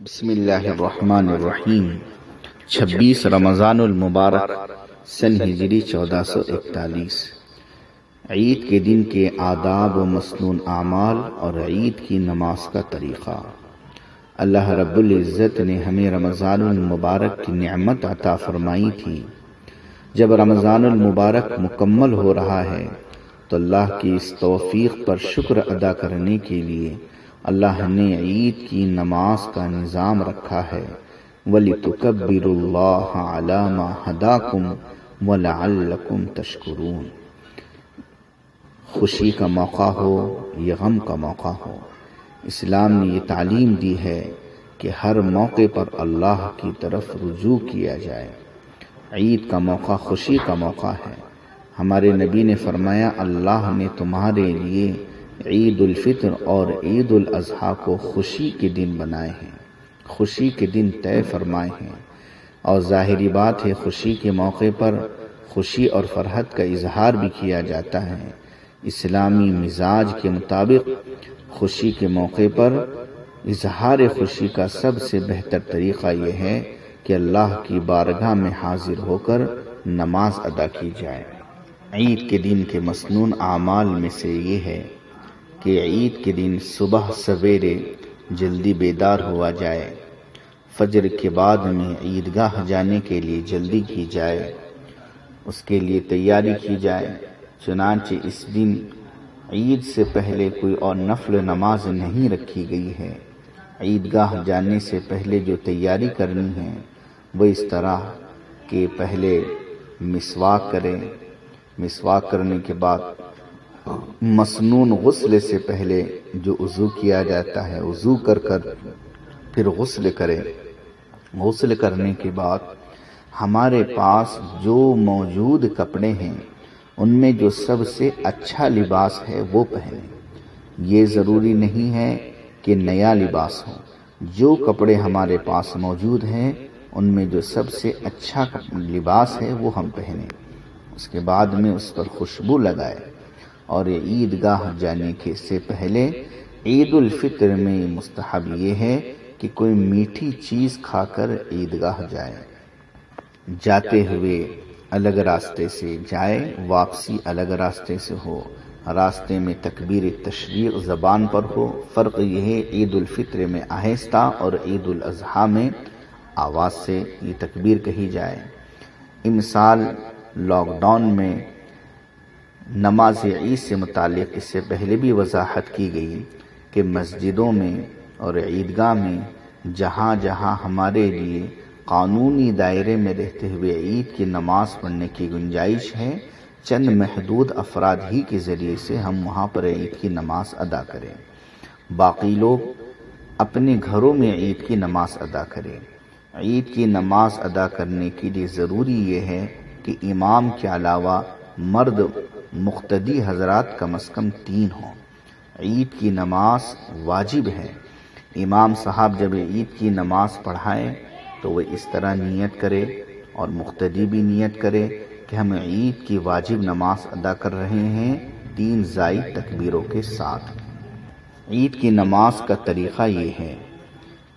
بسم اللہ الرحمن الرحیم 26 رمضان المبارک سن ہجری 1441 عید کے دن کے آداب و مسنون اعمال اور عید کی نماز کا طریقہ۔ اللہ رب العزت نے ہمیں رمضان المبارک کی نعمت عطا فرمائی تھی۔ جب رمضان المبارک مکمل ہو رہا ہے تو اللہ کی اس توفیق پر شکر ادا کرنے کے لیے اللہ نے عید کی نماز کا نظام رکھا ہے۔ وَلِتُكَبِّرُوا اللَّهَ عَلَى مَا هَدَاكُمْ وَلَعَلَّكُمْ تَشْكُرُونَ۔ خوشی کا موقع ہو یا غم کا موقع ہو، اسلام نے یہ تعلیم دی ہے کہ ہر موقع پر اللہ کی طرف رجوع کیا جائے۔ عید کا موقع خوشی کا موقع ہے۔ ہمارے نبی نے فرمایا، اللہ نے تمہارے لیے عید الفطر اور عید الاضحیٰ کو خوشی کے دن بنائے ہیں، خوشی کے دن طے فرمائے ہیں، اور ظاہری بات ہے خوشی کے موقع پر خوشی اور فرحت کا اظہار بھی کیا جاتا ہے۔ اسلامی مزاج کے مطابق خوشی کے موقع پر اظہار خوشی کا سب سے بہتر طریقہ یہ ہے کہ اللہ کی بارگاہ میں حاضر ہو کر نماز ادا کی جائے۔ عید کے دن کے مسنون اعمال میں سے یہ ہے کہ عید کے دن صبح سویرے جلدی بیدار ہوا جائے، فجر کے بعد میں عیدگاہ جانے کے لیے جلدی کی جائے، اس کے لیے تیاری کی جائے۔ چنانچہ اس دن عید سے پہلے کوئی اور نفل نماز نہیں رکھی گئی ہے۔ عیدگاہ جانے سے پہلے جو تیاری کرنی ہے وہ اس طرح کہ پہلے مسواک کریں، مسواک کرنے کے بعد مسنون غسل سے پہلے جو وضو کیا جاتا ہے وضو کر پھر غسل کریں۔ غسل کرنے کے بعد ہمارے پاس جو موجود کپڑے ہیں ان میں جو سب سے اچھا لباس ہے وہ پہنیں۔ یہ ضروری نہیں ہے کہ نیا لباس ہو، جو کپڑے ہمارے پاس موجود ہیں ان میں جو سب سے اچھا لباس ہے وہ ہم پہنیں۔ اس کے بعد میں اس پر خوشبو لگائے، اور عیدگاہ جانے کے سے پہلے عید الفطر میں مستحب یہ ہے کہ کوئی میٹھی چیز کھا کر عیدگاہ جائے۔ جاتے ہوئے الگ راستے سے جائے، واپسی الگ راستے سے ہو، راستے میں تکبیر تشریق زبان پر ہو۔ فرق یہ ہے عید الفطر میں آہستہ اور عید الاضحیٰ میں آواز سے یہ تکبیر کہی جائے۔ امسال لاک ڈاؤن میں نماز عید سے متعلق اس سے پہلے بھی وضاحت کی گئی کہ مسجدوں میں اور عیدگاہ میں جہاں جہاں ہمارے لیے قانونی دائرے میں رہتے ہوئے عید کی نماز پڑھنے کی گنجائش ہے، چند محدود افراد ہی کے ذریعے سے ہم وہاں پر عید کی نماز ادا کریں۔ باقی لوگ اپنے گھروں میں عید کی نماز ادا کریں۔ عید کی نماز ادا کرنے کے لیے ضروری یہ ہے کہ امام کے علاوہ مرد مقتدی حضرات کم از کم 3 ہوں۔ عید کی نماز واجب ہے۔ امام صاحب جب عید کی نماز پڑھائیں تو وہ اس طرح نیت کرے اور مقتدی بھی نیت کرے کہ ہم عید کی واجب نماز ادا کر رہے ہیں 3 زائد تکبیروں کے ساتھ۔ عید کی نماز کا طریقہ یہ ہے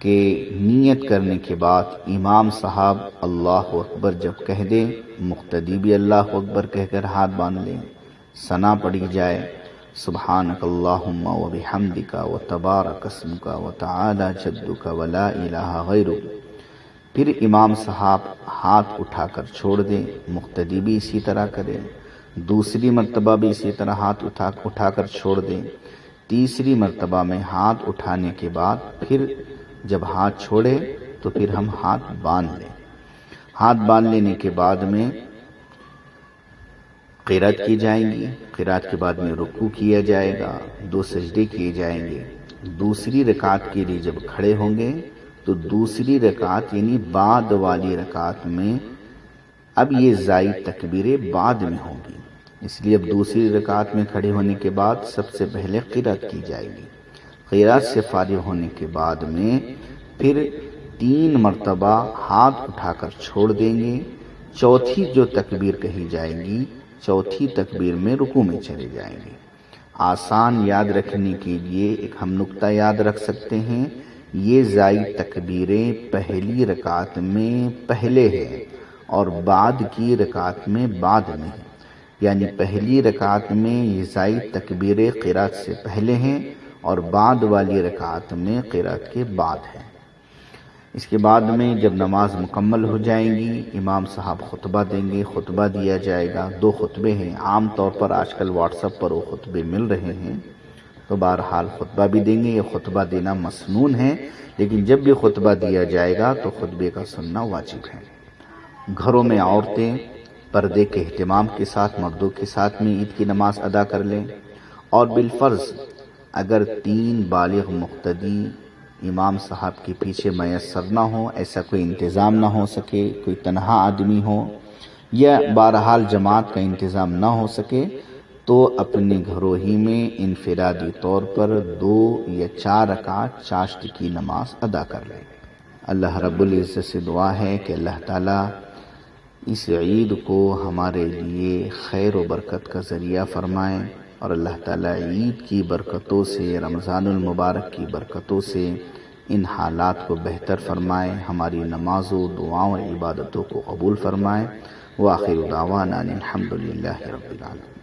کہ نیت کرنے کے بعد امام صاحب اللہ اکبر جب کہہ دیں، مقتدی بھی اللہ اکبر کہہ کر ہاتھ باندھ لیں، ثنا پڑھی جائے، سبحانک اللہم وبحمدک وتبارک اسمک وتعالی جدک ولا الہ غیرک۔ پھر امام صاحب ہاتھ اٹھا کر چھوڑ دیں، مقتدی بھی اسی طرح کرے، دوسری مرتبہ بھی اسی طرح ہاتھ اٹھا کر چھوڑ دیں، تیسری مرتبہ میں ہاتھ اٹھانے کے بعد پھر جب ہاتھ چھوڑے تو پھر ہم ہاتھ باندھ لیں۔ ہاتھ باندھ لینے کے بعد میں قرات کی جائیں گی، قرات کے بعد میں رکوع کیا جائے گا، 2 سجدے کیے جائیں گے۔ دوسری رکعت کے لیے جب کھڑے ہوں گے تو دوسری رکعت یعنی بعد والی رکعت میں اب یہ زائد تکبیریں بعد میں ہوں گی، اس لیے اب دوسری رکعت میں کھڑے ہونے کے بعد سب سے پہلے قرات کی جائے گی۔ قرات سے فارغ ہونے کے بعد میں پھر 3 مرتبہ ہاتھ اٹھا کر چھوڑ دیں گے۔ چوتھی جو تکبیر کہی جائے گی، چوتھی تکبیر میں رکوع میں چلے جائیں گے۔ آسان یاد رکھنے کے لیے ایک ہم نقطہ یاد رکھ سکتے ہیں یہ زائد تکبیریں پہلی رکعت میں پہلے ہیں اور بعد کی رکعت میں بعد میں ہیں، یعنی پہلی رکعت میں یہ زائد تکبیریں قرات سے پہلے ہیں اور بعد والی رکعت میں قرات کے بعد ہیں۔ اس کے بعد میں جب نماز مکمل ہو جائیں گی، امام صاحب خطبہ دیں گے، خطبہ دیا جائے گا۔ 2 خطبے ہیں، عام طور پر آج کل واٹس ایپ پر وہ خطبے مل رہے ہیں، تو بہرحال خطبہ بھی دیں گے۔ یہ خطبہ دینا مسنون ہے، لیکن جب بھی خطبہ دیا جائے گا تو خطبے کا سننا واجب ہے۔ گھروں میں عورتیں پردے کے اہتمام کے ساتھ مردوں کے ساتھ میں عید کی نماز ادا کر لیں، اور بالفرض اگر 3 بالغ مقتدی امام صاحب کے پیچھے میسر نہ ہو، ایسا کوئی انتظام نہ ہو سکے، کوئی تنہا آدمی ہو یا بہرحال جماعت کا انتظام نہ ہو سکے، تو اپنے گھروں ہی میں انفرادی طور پر 2 یا 4 رکعت چاشت کی نماز ادا کر لیں۔ اللہ رب العزت سے دعا ہے کہ اللہ تعالیٰ اس عید کو ہمارے لیے خیر و برکت کا ذریعہ فرمائیں، اور اللہ تعالیٰ عید کی برکتوں سے، رمضان المبارک کی برکتوں سے ان حالات کو بہتر فرمائیں، ہماری نمازوں، دعاؤں، عبادتوں کو قبول فرمائیں۔ وآخر دعوانا الحمد للہ رب العالمین۔